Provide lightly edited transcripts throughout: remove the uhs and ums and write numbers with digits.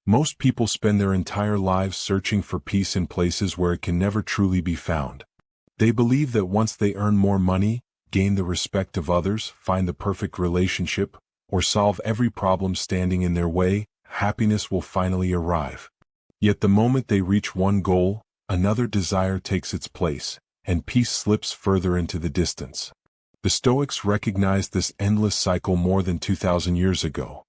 Most people spend their entire lives searching for peace in places where it can never truly be found. They believe that once they earn more money, gain the respect of others, find the perfect relationship, or solve every problem standing in their way, happiness will finally arrive. Yet the moment they reach one goal, another desire takes its place, and peace slips further into the distance. The Stoics recognized this endless cycle more than 2,000 years ago.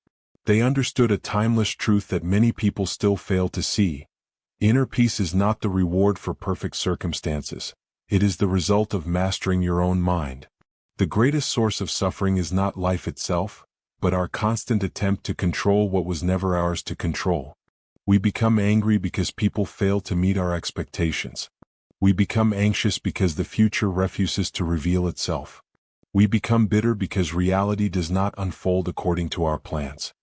They understood a timeless truth that many people still fail to see. Inner peace is not the reward for perfect circumstances. It is the result of mastering your own mind. The greatest source of suffering is not life itself, but our constant attempt to control what was never ours to control. We become angry because people fail to meet our expectations. We become anxious because the future refuses to reveal itself. We become bitter because reality does not unfold according to our plans.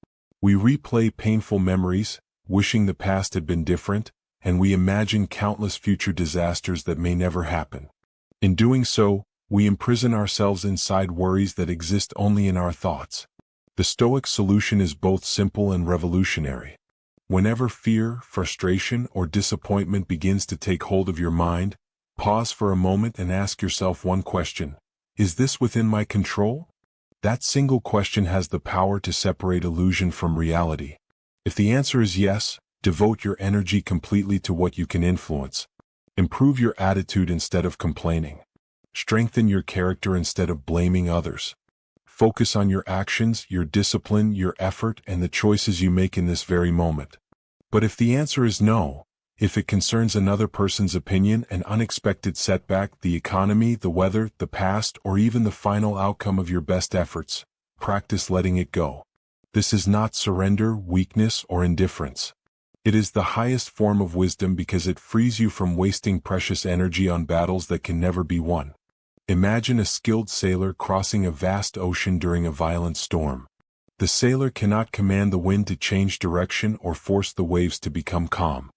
We replay painful memories, wishing the past had been different, and we imagine countless future disasters that may never happen. In doing so, we imprison ourselves inside worries that exist only in our thoughts. The Stoic solution is both simple and revolutionary. Whenever fear, frustration, or disappointment begins to take hold of your mind, pause for a moment and ask yourself one question: is this within my control? That single question has the power to separate illusion from reality. If the answer is yes, devote your energy completely to what you can influence. Improve your attitude instead of complaining. Strengthen your character instead of blaming others. Focus on your actions, your discipline, your effort, and the choices you make in this very moment. But if the answer is no, if it concerns another person's opinion, an unexpected setback, the economy, the weather, the past, or even the final outcome of your best efforts, practice letting it go. This is not surrender, weakness, or indifference. It is the highest form of wisdom because it frees you from wasting precious energy on battles that can never be won. Imagine a skilled sailor crossing a vast ocean during a violent storm. The sailor cannot command the wind to change direction or force the waves to become calm.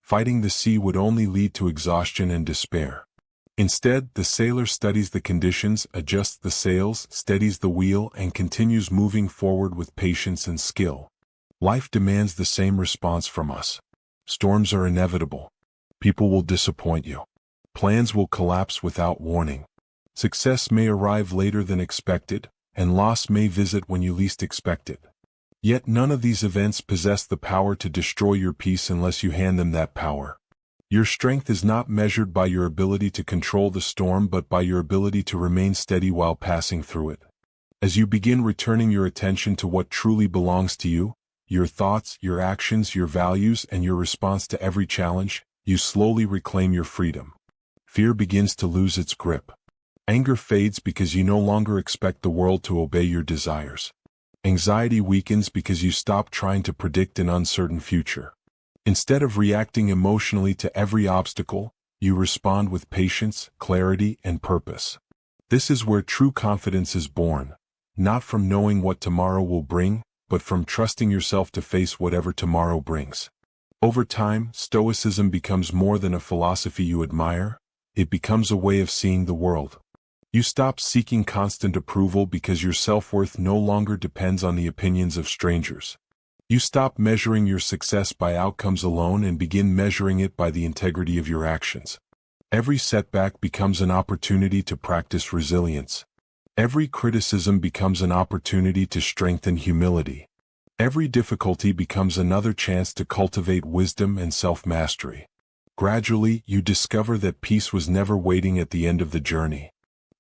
Fighting the sea would only lead to exhaustion and despair. Instead, the sailor studies the conditions, adjusts the sails, steadies the wheel, and continues moving forward with patience and skill. Life demands the same response from us. Storms are inevitable. People will disappoint you. Plans will collapse without warning. Success may arrive later than expected, and loss may visit when you least expect it. Yet none of these events possess the power to destroy your peace unless you hand them that power. Your strength is not measured by your ability to control the storm but by your ability to remain steady while passing through it. As you begin returning your attention to what truly belongs to you, your thoughts, your actions, your values, and your response to every challenge, you slowly reclaim your freedom. Fear begins to lose its grip. Anger fades because you no longer expect the world to obey your desires. Anxiety weakens because you stop trying to predict an uncertain future. Instead of reacting emotionally to every obstacle, you respond with patience, clarity, and purpose. This is where true confidence is born, not from knowing what tomorrow will bring, but from trusting yourself to face whatever tomorrow brings. Over time, Stoicism becomes more than a philosophy you admire. It becomes a way of seeing the world. You stop seeking constant approval because your self-worth no longer depends on the opinions of strangers. You stop measuring your success by outcomes alone and begin measuring it by the integrity of your actions. Every setback becomes an opportunity to practice resilience. Every criticism becomes an opportunity to strengthen humility. Every difficulty becomes another chance to cultivate wisdom and self-mastery. Gradually, you discover that peace was never waiting at the end of the journey.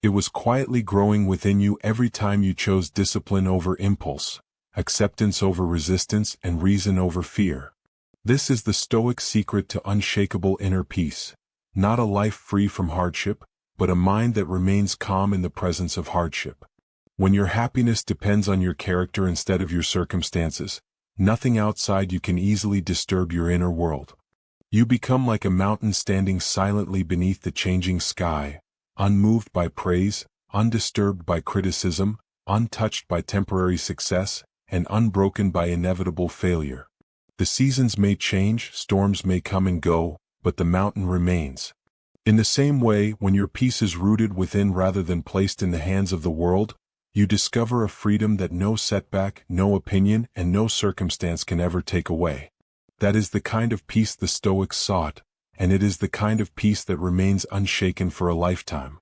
It was quietly growing within you every time you chose discipline over impulse, acceptance over resistance, and reason over fear. This is the Stoic secret to unshakable inner peace, not a life free from hardship, but a mind that remains calm in the presence of hardship. When your happiness depends on your character instead of your circumstances, nothing outside you can easily disturb your inner world. You become like a mountain standing silently beneath the changing sky, unmoved by praise, undisturbed by criticism, untouched by temporary success, and unbroken by inevitable failure. The seasons may change, storms may come and go, but the mountain remains. In the same way, when your peace is rooted within rather than placed in the hands of the world, you discover a freedom that no setback, no opinion, and no circumstance can ever take away. That is the kind of peace the Stoics sought, and it is the kind of peace that remains unshaken for a lifetime.